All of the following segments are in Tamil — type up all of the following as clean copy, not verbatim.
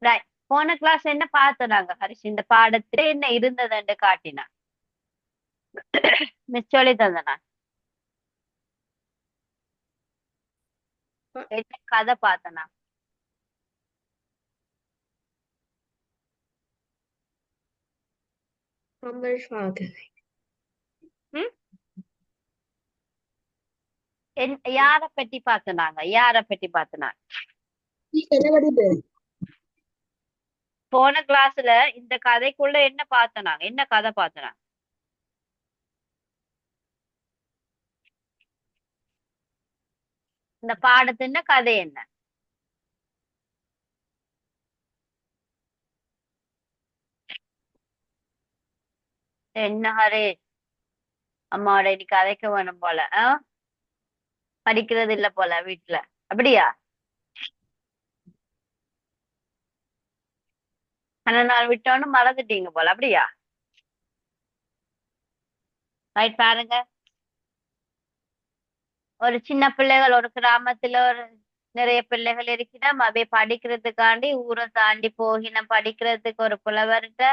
ரைட். போன கிளாஸ் என்ன பார்த்தோம் நாங்க ஹரிஷ்? இந்த பாடத்துல என்ன இருந்ததுன்னு காட்டினா மிஸ் சொல்லி தந்தனா என்ன கதை பார்த்தனா? Humble father. ம் யார பத்தி பார்த்தனாங்க? யார பத்தி பார்த்தனாங்க? போன கிளாஸ்ல இந்த கதைக்குள்ள என்ன பார்த்தனாங்க? என்ன கதை பார்த்தனாங்க? இந்த பாடத்தின் கதை என்ன? என்ன ஹரிஷ், அம்மாவோட இன்னைக்கு கதைக்க வேணும் போல. படிக்கிறது இல்ல போல வீட்டுல, அப்படியா? அந்த நாள் விட்டோன்னு மறந்துட்டீங்க போல, அப்படியா? ரைட், பாருங்க. ஒரு சின்ன பிள்ளைகள் ஒரு கிராமத்துல ஒரு நிறைய பிள்ளைகள் இருக்கிறோம். அவை படிக்கிறதுக்காண்டி ஊரை தாண்டி போகினோம் படிக்கிறதுக்கு ஒரு புலவர்கிட்ட.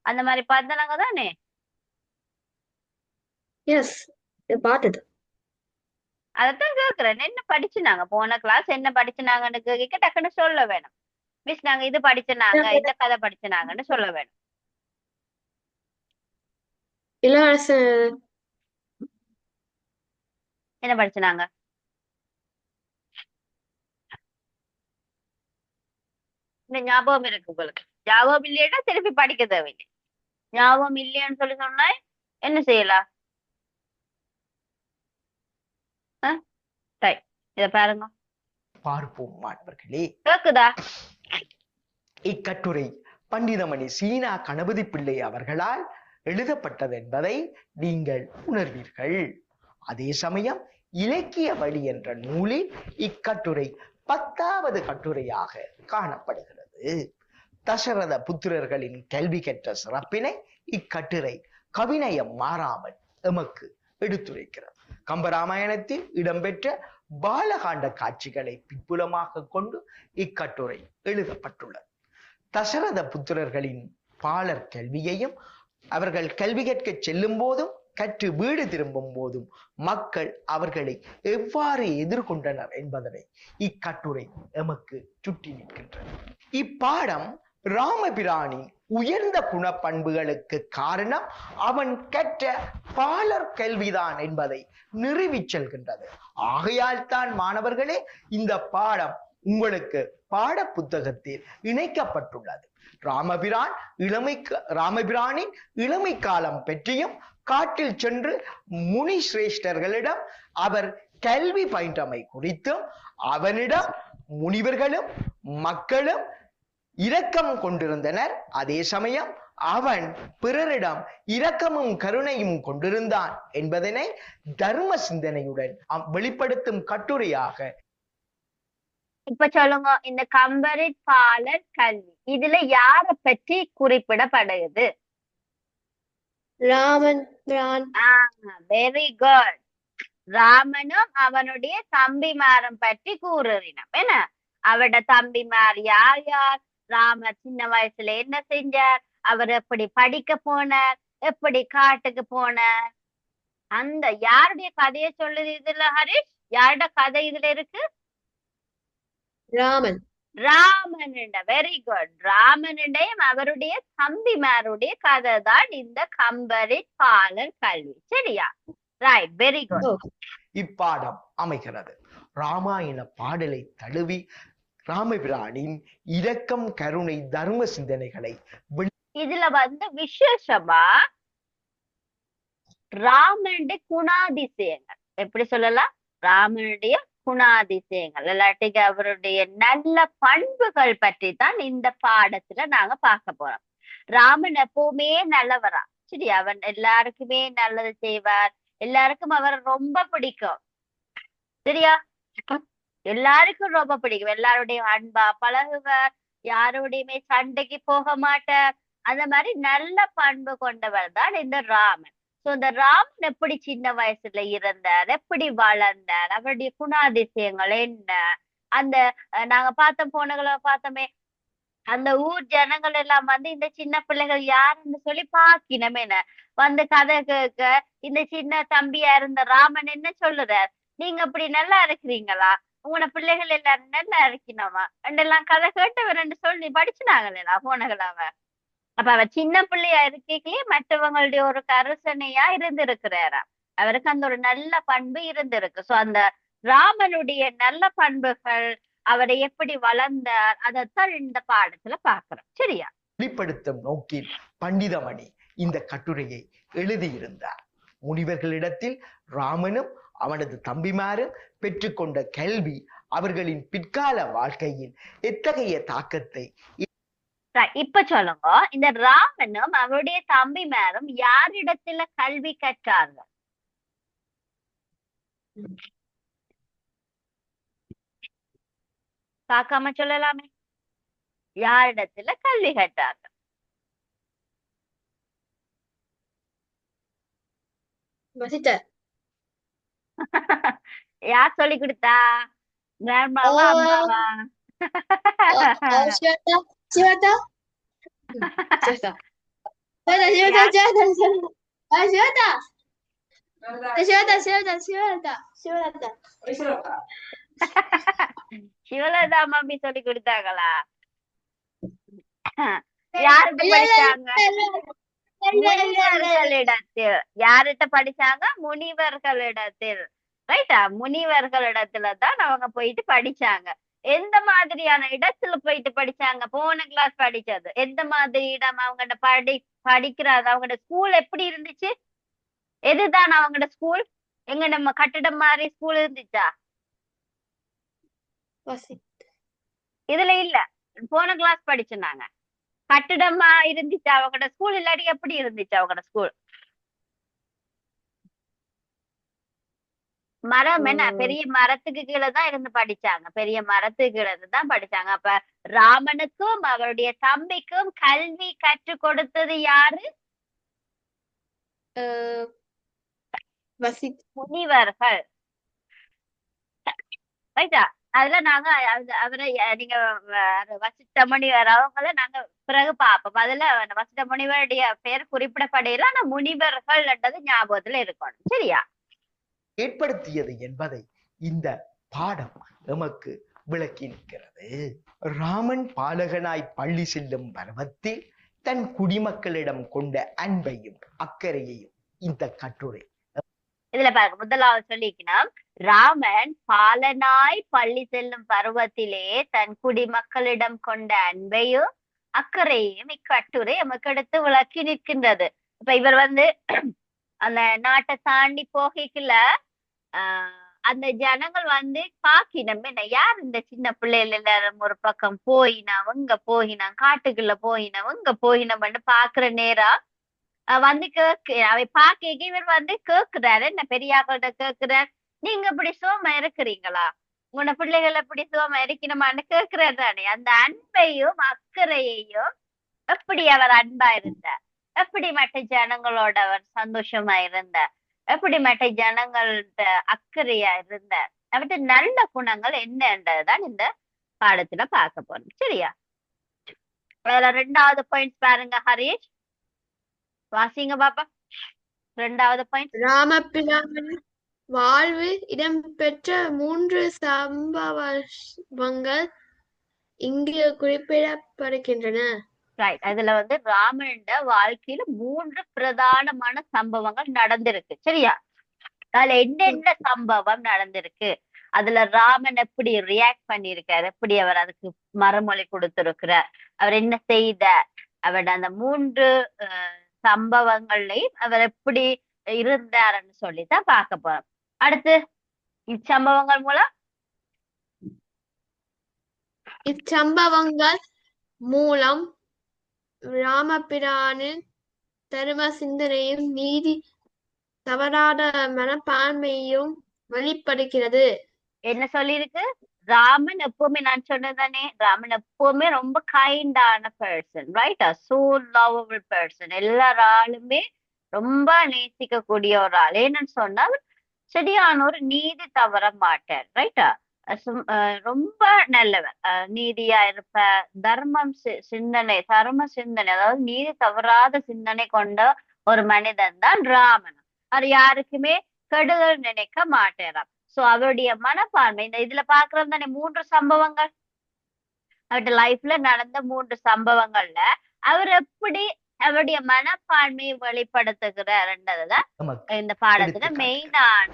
அந்த மாதிரி பார்த்தனாங்க தானே? Yes, பார்த்தது. அதைத்தான் கேக்குறேன். என்ன படிச்சுனாங்க போன கிளாஸ்? என்ன படிச்சுனாங்கன்னு கேட்க டக்குன்னு சொல்ல வேணும். மிஸ் நாங்க இது படிச்சுனாங்க, இந்த கதை படிச்சுனாங்கன்னு சொல்ல வேணும். இளவரசர் என்ன படிச்சுனாங்க? இந்த ஞாபகம் இருக்கு உங்களுக்கு? ஞாபகம் இல்லையா திருப்பி படிக்க தேவையில்லை. ஞாபகம் இல்லையான்னு சொல்லி சொன்னா என்ன செய்யலாம்? இத பாருங்க. பார்ப்போம் மாணவர்களே. கேக்குதா? இக்கட்டுரை பண்டிதமணி சீனா கணபதி பிள்ளை அவர்களால் எழுதப்பட்டது என்பதை நீங்கள் உணர்வீர்கள். அதே சமயம் இலக்கிய வழி என்ற நூலில் இக்கட்டுரை 10வது கட்டுரையாக காணப்படுகிறது. தசரத புத்திரர்களின் கல்வி கற்ற சிறப்பினை இக்கட்டுரை கவிநயம் மாறாமல் எமக்கு எடுத்துரைக்கிறது. கம்பராமாயணத்தில் இடம்பெற்ற பாலகாண்ட காட்சிகளை பின்புலமாக கொண்டு இக்கட்டுரை எழுதப்பட்டுள்ளது. தசரத புத்திரர்களின் பாலர் கல்வியையும் அவர்கள் கல்வி கற்க செல்லும் போதும் கற்று வீடு திரும்பும் போதும் மக்கள் அவர்களை எவ்வாறு எதிர்கொண்டனர் என்பதனை இக்கட்டுரை எமக்கு சுட்டி நிற்கின்றது. இப்பாடம் ராமபிரானின் உயர்ந்த குணப்பண்புகளுக்கு காரணம் அவன் கற்ற பாலர் கல்விதான் என்பதை நிறுவிச் செல்கின்றது. ஆகையால் தான் மாணவர்களே இந்த பாடம் உங்களுக்கு பாட புத்தகத்தில் இணைக்கப்பட்டுள்ளது. ராமபிரானின் இளமை காலம் பற்றியும் காட்டில் சென்று முனி சிரேஷ்டர்களிடம் அவர் கல்வி பயின்றமை குறித்தும் அவனிடம் முனிவர்களும் மக்களும் இரக்கம் கொண்டிருந்தனர். அதே சமயம் அவன் பிறரிடம் இரக்கமும் கருணையும் கொண்டிருந்தான் என்பதனை தர்ம சிந்தனையுடன் வெளிப்படுத்தும் கட்டுரையாக. இப்ப சொல்லுங்க, இந்த கம்பரின் பாலர் கல்வி இதுல யார பற்றி குறிப்பிடப்படுகிறது? ராமன். Very good. ராமனும் அவனுடைய தம்பிமாரும் பற்றி கூறுறினோம். என்ன அவட தம்பிமார் யார் யார்? ராமர் சின்ன வயசுல என்ன செஞ்சார்? அவர் எப்படி படிக்க போனார்? எப்படி காட்டுக்கு போனார்? அந்த யாருடைய கதையை சொல்லுது இதுல ஹரிஷ்? யாரோட கதை இதுல இருக்கு? ராமன். Very good. ராமனுடையும் அவருடைய தம்பிமாருடைய கதை தான் இந்த கம்பரின் பாலர் கல்வி. சரியா? Right, very good. இப்பாடம் அமைகிறது ராமாயண பாடலை தழுவி ராமபிரானின் இரக்கம் கருணை தர்ம சிந்தனைகளை இதுல விசேஷமா ராமனுடைய குணாதிசயங்கள் எப்படி சொல்லலாம்? ராமனுடைய குணாதிசயங்கள் இல்லாட்டிக்கு அவருடைய நல்ல பண்புகள் பற்றி தான் இந்த பாடத்துல நாங்க பார்க்க போறோம். ராமன் எப்பவுமே நல்லவரா? சரி, அவன் எல்லாருக்குமே நல்லது செய்வார். எல்லாருக்கும் அவர் ரொம்ப பிடிக்கும். சரியா? எல்லாருக்கும் ரொம்ப பிடிக்கும். எல்லாருடைய அன்பா பழகுவார். யாரோடையுமே சண்டைக்கு போக மாட்டார். அந்த மாதிரி நல்ல பண்பு கொண்டவர் தான் இந்த ராமன். சோ இந்த ராமன் எப்படி சின்ன வயசுல இருந்தார், எப்படி வளர்ந்தார், அவருடைய குணாதிசயங்கள் என்ன? அந்த நாங்க போனகளை பார்த்தோமே, அந்த ஊர் ஜனங்கள் எல்லாம் வந்து இந்த சின்ன பிள்ளைகள் யாருன்னு சொல்லி பாக்கினமே வந்து கதை கேட்க இந்த சின்ன தம்பியா இருந்த ராமன் என்ன சொல்லுறார், நீங்க அப்படி நல்லா இருக்கிறீங்களா, உங்களோட பிள்ளைகள் எல்லாரும் நல்லா இருக்கணுமா ரெண்டெல்லாம் கதை கேட்டவர் ரெண்டு சொல்லி படிச்சுனாங்களா போனகளாவ. அப்ப அவ சின்ன பிள்ளையா இருக்கே மற்றவங்களுடைய ஒரு கருசனையா இருந்திருக்கிறாரா, அவருக்கு அந்த ஒரு நல்ல பண்பு இருந்திருக்கு. சோ அந்த ராமனுடைய நல்ல பண்புகள் அவரை எப்படி வளர்ந்தார் அதைத்தான் இந்த பாடத்துல பாக்குறோம். சரியா? வெளிப்படுத்தும் நோக்கில் பண்டிதமணி இந்த கட்டுரையை எழுதியிருந்தார். முனிவர்களிடத்தில் ராமனும் அவனது தம்பிமாரும் பெற்றுக்கொண்ட கல்வி அவர்களின் பிற்கால வாழ்க்கையில் எத்தகைய தாக்கத்தை இப்ப சொல்லுங்க, இந்த ராமனும் அவருடைய தம்பிமாரும் யாரிடத்துல கல்வி கற்றார்கள்? பார்க்காம சொல்லலாமே, யாரிடத்துல கல்வி கற்றார்கள்? வசிட்டர். யார் சொல்லி கொடுத்தா? கிராண்ட்மாவா அம்மாவா? சிவதா சிவதா சிவதா சிவதா சிவதா சிவதா சிவதா சிவதா சிவதா சிவலதா மம்மி சொல்லி கொடுத்தாங்களா? யார்கிட்ட படிச்சாங்க? முனிவர்களிடத்தில். யார்கிட்ட படிச்சாங்க? முனிவர்களிடத்தில். ரைட்டா? முனிவர்களிடத்துலதான் அவங்க போயிட்டு படிச்சாங்க. எந்த மாதிரியான இடத்துல போயிட்டு படிச்சாங்க? போன கிளாஸ் படிச்சது எந்த மாதிரி இடம்? அவங்கள்ட்ட படிக்கிறாங்க. அவங்களோட ஸ்கூல் எப்படி இருந்துச்சு? எதுதான் அவங்களோட ஸ்கூல்? எங்க நம்ம கட்டிடம் மாதிரி ஸ்கூல் இருந்துச்சா? இதுல இல்ல, போன கிளாஸ் படிச்சுனாங்க. கட்டிடமா இருந்துச்சு அவங்களோட ஸ்கூல், இல்லாட்டி எப்படி இருந்துச்சு அவங்களோட ஸ்கூல்? மரம் என்ன, பெரிய மரத்துக்கு கீழே தான் இருந்து படிச்சாங்க. பெரிய மரத்துக்கு கீழே தான் படிச்சாங்க. அப்ப ராமனுக்கும் அவருடைய தம்பிக்கும் கல்வி கற்றுக் கொடுத்தது யாரு? முனிவர்கள். ரைட்டா? அதுல நாங்க அவரை நீங்க வசிஷ்ட முனிவர் அவங்கள நாங்க பிறகு பார்ப்போம். அதுல வசிஷ்ட முனிவருடைய பெயர் குறிப்பிடப்படையில ஆனா முனிவர்கள் என்றது ஞாபகத்துல இருக்கணும். சரியா? ஏற்படுத்தியது என்பதை இந்த பாடம் எமக்கு விளக்கி நிற்கிறது. ராமன் பாலகனாய் பள்ளி செல்லும் பருவத்தில் தன் குடிமக்களிடம் கொண்ட அன்பையும் அக்கறையையும் இந்த கட்டுரை இதுல பாருங்க, முதலாவது சொல்லிக்கணும், ராமன் பாலனாய் பள்ளி செல்லும் பருவத்திலே தன் குடிமக்களிடம் கொண்ட அன்பையும் அக்கறையையும் இக்கட்டுரை நமக்கு எடுத்து விளக்கி நிற்கின்றது. இப்ப இவர் அந்த நாட்டை தாண்டி போகிக்கல அந்த ஜனங்கள் பாக்கினம் என்ன, யார் இந்த சின்ன பிள்ளைகள் எல்லாரும் ஒரு பக்கம் போயினோம் இங்க போயினோம், காட்டுக்குள்ள போயினோம் இங்க போயினோம்னு பாக்குற நேரம் அவை பாக்க இவர் கேக்குறாரு, என்ன பெரியாக்கள்கிட்ட கேக்குறாரு, நீங்க இப்படி சோமா இருக்கிறீங்களா, உங்களோட பிள்ளைகள் எப்படி சோமா இருக்கணுமான்னு கேக்குறாரு தானே. அந்த அன்பையும் அக்கறையையும் எப்படி அவர் அன்பா இருந்தார், எப்படி மற்ற ஜனங்களோட அவர் சந்தோஷமா இருந்தார், எப்படி மற்ற ஜனங்கள்ட அக்கறையா இருந்தார், அவற்ற நல்ல குணங்கள் என்னன்றதுதான் இந்த பாடத்துல பார்க்க போறோம். சரியா? அதுல 2வது பாயிண்ட் பாருங்க ஹரீஷ், வாசிங்க பாப்பா. 2வது பாயிண்ட், ராமபிரான் வாழ்வில் இடம்பெற்ற 3 சம்பவங்கள் இங்கு குறிப்பிடப்படுகின்றன. ரைட். அதுல ராமனோட வாழ்க்கையில 3 பிரதானமான சம்பவங்கள் நடந்திருக்கு. சரியா? அதுல என்னென்ன சம்பவம் நடந்திருக்கு, அதுல ராமன் எப்படி ரியாக்ட் பண்ணிருக்காரு, எப்படி அவர் அதுக்கு மறுமொழி கொடுத்திருக்கிறார், அவர் என்ன செய்தார், அவரோட அந்த 3 சம்பவங்கள்லையும் அவர் எப்படி இருந்தாருன்னு சொல்லித்தான் பார்க்க போறோம். அடுத்து இச்சம்பவங்கள் மூலம் ராமபிரானின் தர்ம சிந்தனையும் நீதி தவறாத மனப்பான்மையும் வெளிப்படுகிறது. என்ன சொல்லியிருக்கு? ராமன் எப்பவுமே, நான் சொன்னதானே, ராமன் எப்பவுமே ரொம்ப கைண்டான பர்சன், ரைட்டா? சோ லவபிள் பர்சன், எல்லாராலுமே ரொம்ப நேசிக்க கூடிய ஒரு ஆள். என்னன்னு சொன்னால் சரியான ஒரு நீதி தவற மாட்டார், ரைட்டா? ரொம்ப நல்லவர். நீதியா இருப்ப, தர்ம சிந்தனை, அதாவது நீதி தவறாத சிந்தனை கொண்ட ஒரு மனிதன் தான் ராமன். அவர் யாருக்குமே கெடுதல் நினைக்க மாட்டாராம். சோ அவருடைய மனப்பான்மை இந்த இதுல பாக்குறது தானே 3 சம்பவங்கள், அவருடைய லைஃப்ல நடந்த 3 சம்பவங்கள்ல அவர் எப்படி அவருடைய மனப்பான்மையை வெளிப்படுத்துகிறார்ன்றதுதான் நமக்கு இந்த பாடத்துல எடுத்துக்காட்டுகிறார். மெயினான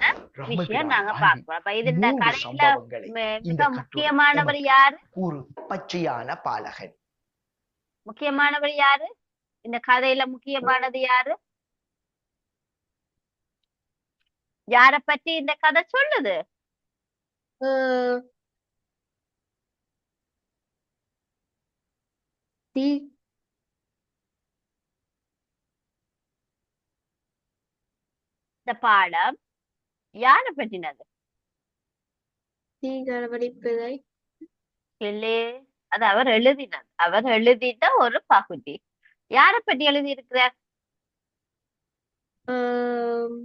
விஷயம் ராமபிரான் நாங்க வாழ்வில் பார்க்கிறோம். அப்ப இது இந்த 3 கதையில சம்பவங்களை இந்த மிக கட்டுரை முக்கியமானவர் நமக்கு யாரு? ஒரு பச்சையான பாலகன். முக்கியமானவர் யாரு? இந்த கதையில முக்கியமானது யாரு? யார பத்தி இந்த கதை சொல்லுது? அஹ் தீ இந்த பாடம் யார பற்றினது? கணவரிப்பதை இல்லே, அது அவர் எழுதினது. அவர் எழுதிட்ட ஒரு பகுதி. யார பற்றி எழுதி இருக்கிறார்? ஆம்,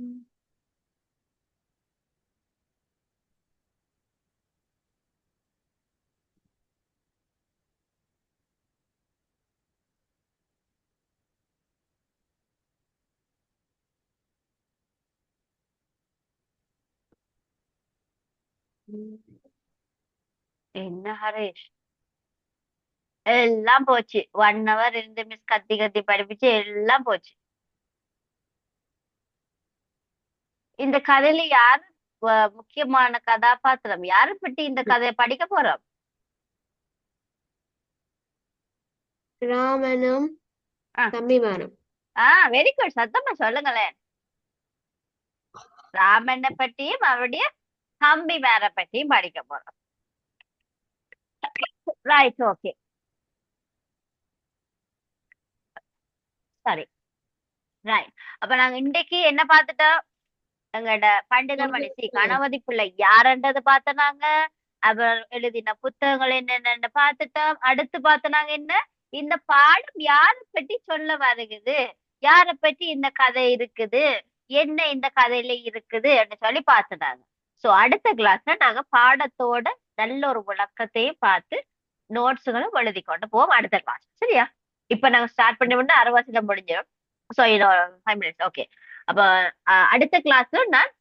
என்ன ஹரேஷ், எல்லாம் போச்சு. 1 hour இருந்து மிஸ் கத்தி கத்தி படிப்பிச்சு எல்லாம் போச்சு. இந்த கதையில யாரு முக்கியமான கதாபாத்திரம்? யாரை பற்றி இந்த கதையை படிக்க போறோம்? ராமனும் ஆ. தம்பிமானும். வெரி குட், சத்தமா சொல்லுங்களேன். ராமனை பற்றியும் அவருடைய தம்பி மேர பற்றியும் படிக்க போறோம். ரைட், ஓகே, சரி, ரைட். அப்ப நாங்க இன்றைக்கு என்ன பார்த்துட்டோம்? எங்களோட பண்டிதமணி சி கணபதி பிள்ளை யாருன்றது பார்த்தனாங்க. அவர் எழுதின புத்தகங்கள் என்னென்னு பார்த்துட்டோம். அடுத்து பார்த்தனாங்க என்ன, இந்த பாடம் யார பற்றி சொல்ல வருகுது, யார பற்றி இந்த கதை இருக்குது, என்ன இந்த கதையில இருக்குது சொல்லி பார்த்துட்டாங்க. சோ அடுத்த கிளாஸ்ல நாங்க பாடத்தோட நல்ல ஒரு விளக்கத்தையும் பார்த்து நோட்ஸுகளும் எழுதி கொண்டு போவோம் அடுத்த கிளாஸ். சரியா? இப்ப நாங்க ஸ்டார்ட் பண்ணி 60 முடிஞ்சிடும். So 5 minutes. ஓகே. அப்ப அடுத்த கிளாஸ்ல நான்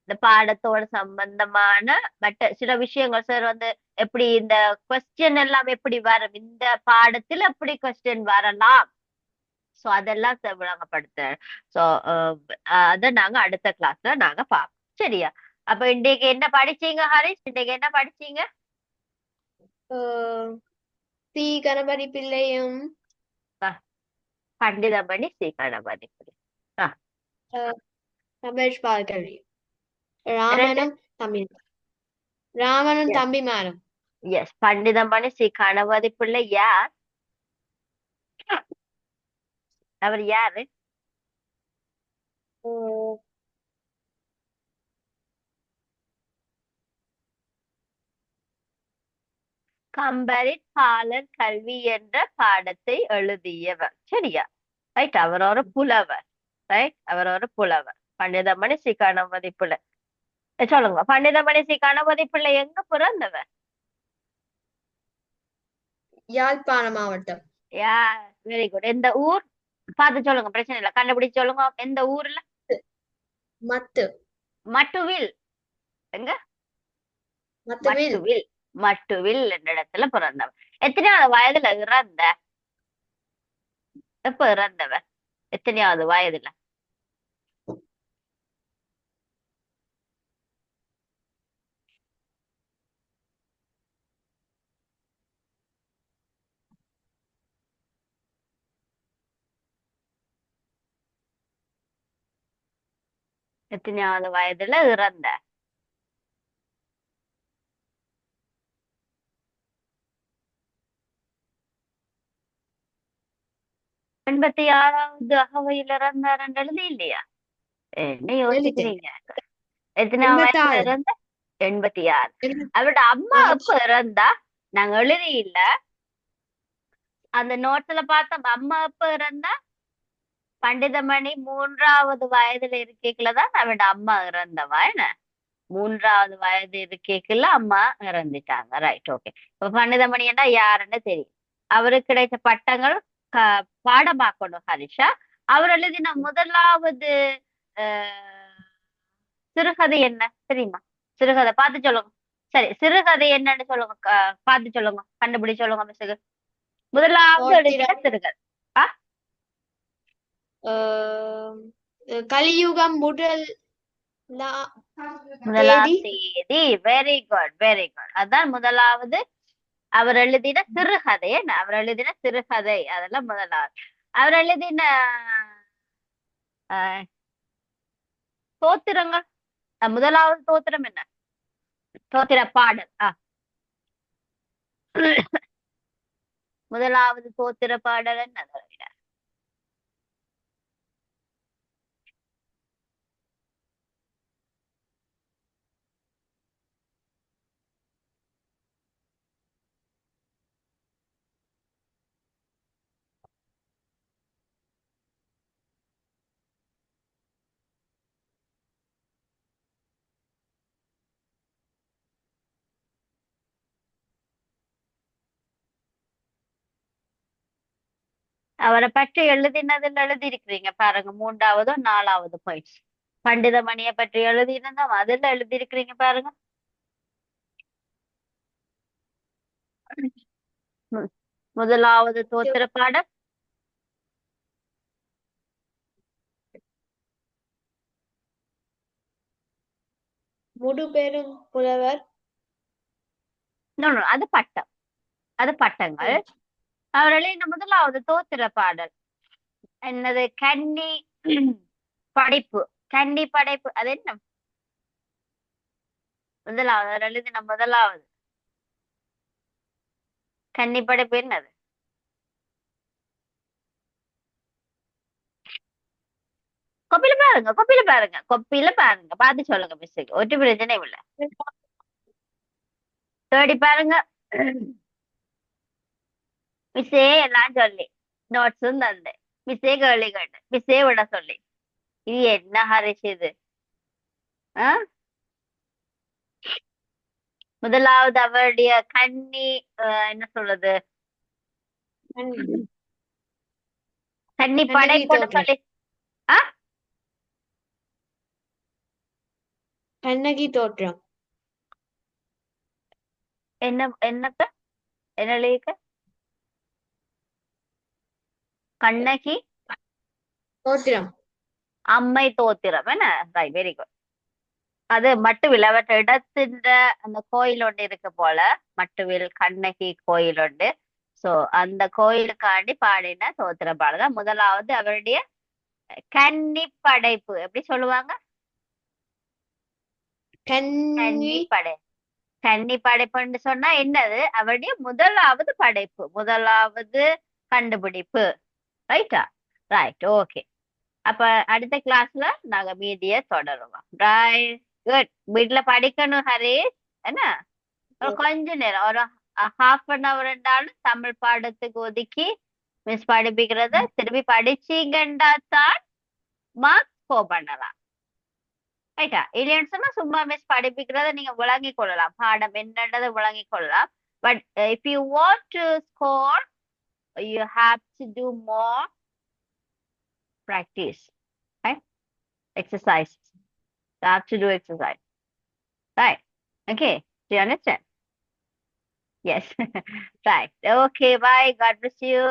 இந்த பாடத்தோட சம்பந்தமான மற்ற சில விஷயங்கள் சார் வந்து எப்படி இந்த கொஸ்டின் எல்லாம் எப்படி வரும், இந்த பாடத்துல எப்படி கொஸ்டின் வரலாம், சோ அதெல்லாம் விளங்கப்படுத்த. சோ அத நாங்க அடுத்த கிளாஸ்ல நாங்க பார்ப்போம். சரியா? அப்ப இன்றைக்கு என்ன படிச்சீங்க ஹரிஷ்? இன்றைக்கு என்ன படிச்சீங்க? சி கணபதி பிள்ளையும் பண்டிதமணி சி கணபதி பிள்ளை. ரமேஷ் பால்கவி. ராமனும் தம்பிமானும். எஸ், பண்டிதமணி சி கணபதி பிள்ளை யார்? அவர் யாரு? கம்பரின் பாலர் கல்வி என்ற பாடத்தை எழுதியவர். சரியா? ரைட். அவர் ஒரு புலவர். ரைட், அவர் ஒரு புலவர். பண்டிதமணி சி கணபதி பிள்ளை. சொல்லுங்க, பண்டிதமணி சி கணபதி பிள்ளை எங்க பிறந்தவர்? யாழ்ப்பாண மாவட்டம். Very good. எந்த ஊர் பார்த்து சொல்லுங்க, பிரச்சனை இல்லை, கண்டுபிடிச்சு சொல்லுங்க. எந்த ஊர்ல? மட்டுவில். எங்க? மட்டுவில் என்ற இடத்துல பிறந்தவர். எத்தனையாவது வயதுல இறந்த? எப்ப இறந்தவர்? எத்தனையாவது வயதுல? எத்தனையாவது வயதுல இறந்த? எண்பத்தி 6வது அகவையில் இறந்தார் எழுதி இல்லையா? என்ன யோசிக்கிறீங்க? எத்தனாவது வயசுல இறந்த? 86. அவரோட அம்மா எப்ப இறந்தா? நாங்க எழுதி இல்ல, அந்த நோட்ஸ்ல பார்த்தோம். அம்மா எப்ப இறந்தா? பண்டிதமணி 3வது வயதுல இருக்கீங்களதான் அவரோட அம்மா இறந்தவா. என்ன 3வது வயது இருக்கேக்குள்ள அம்மா இறந்துட்டாங்க. Right, okay. இப்ப பண்டிதமணின்னா யாருன்னு தெரியும். அவருக்கு கிடைத்த பட்டங்கள் பாடமாக்கணும் ஹரிஷா. அவர் எழுதின முதலாவது அஹ், சிறுகதை என்ன தெரியுமா? சிறுகதை பார்த்து சொல்லுங்க. சரி, சிறுகதை என்னன்னு சொல்லுங்க. பார்த்து சொல்லுங்க, கண்டுபிடி சொல்லுங்க மிஸ்ஸுக்கு. முதலாவது எழுதின தோத்திரம் சிறுகதை. ஆ அஹ், கலியுகம் முதலாம் தேதி தேதி. Very good, very good. அதான் முதலாவது அவர் எழுதின சிறுகதை. என்ன அவர் எழுதின சிறுகதை, அதெல்லாம் முதலாவது. அவர் எழுதின அஹ், தோத்திரங்கள். முதலாவது தோத்திரம் என்ன? தோத்திர பாடல். முதலாவது தோத்திர பாடல் என்ன? அவரை பற்றி எழுதினதுல எழுதியிருக்கிறீங்க பாருங்க, 3வது 4வது பாயிண்ட்ஸ். பண்டிதமணியை பற்றி எழுதினதும் அதுல எழுதியிருக்கிறீங்க பாருங்க. மு- முதலாவது தோத்திர பாடல். முதுபெரும் புலவர் அது பட்டம், அது பட்டங்கள். அவர் எழுதின முதலாவது தோத்திர பாடல் என்னது? கன்னி படைப்பு. கன்னி படைப்பு அது என்ன? முதலாவது அவர் எழுதின முதலாவது கன்னி படைப்பு என்னது? கொப்பில பாருங்க, கொப்பில பாருங்க, கொப்பில பாருங்க, பார்த்து சொல்லுங்க மிஸ்ஸுக்கு. ஒரு பிரச்சனையும் இல்ல, தேடி பாருங்க. மிஸ்ஸே எல்லாம் சொல்லி நோட்ஸும் தந்தேன். மிஸ்ஸே கேள்வி கேட்டேன், மிஸ்ஸே விட சொல்லி. இது என்ன ஹரிஷ் இது? ஆ முதலாவது அவருடைய கன்னி என்ன சொல்றது, கன்னி கண்ணகி படைப்புன்னு தோற்றம் சொல்லி. ஆ கண்ணகி தோற்றம் என்ன என்னத்த என்ன எழுதிக்க? கண்ணகி தோற்றம் அம்மை தோத்திரம் என்ன? Right, very good. அது மட்டுவில் அவற்ற இடத்தின்ற அந்த கோயில் ஒன்று இருக்கு போல, மட்டுவில் கண்ணகி கோயில் உண்டு. சோ அந்த கோயிலுக்காண்டி பாடின தோத்திர பாடல் முதலாவது அவருடைய கன்னி படைப்பு. எப்படி சொல்லுவாங்க? கன்னி கன்னி படை. கன்னி படைப்புன்னு சொன்னா என்னது? அவருடைய முதலாவது படைப்பு, முதலாவது கண்டுபிடிப்பு. ரைட்டா? Right, okay. அப்ப அடுத்த கிளாஸ்ல நாங்க மீதிய தொடருவோம். Right, good. வீட்டுல படிக்கணும் ஹரிஷ். என்ன கொஞ்ச நேரம் ஒரு ½ இருந்தாலும் தமிழ் பாடத்துக்கு ஒதுக்கி மிஸ் படிப்பிக்கிறத திருப்பி படிச்சீங்கண்டா தான் மார்க்ஸ் ஸ்கோர் பண்ணலாம். ரைட்டா? இல்லைன்னு சொன்னா சும்மா மிஸ் படிப்பிக்கிறத நீங்க விளங்கி கொள்ளலாம், பாடம் என்னன்றதை விளங்கி கொள்ளலாம். But if you want to score you have to do more practice, right? Exercise. You have to do exercise, right? Okay, do you understand? Yes. Right, okay, bye, God bless you.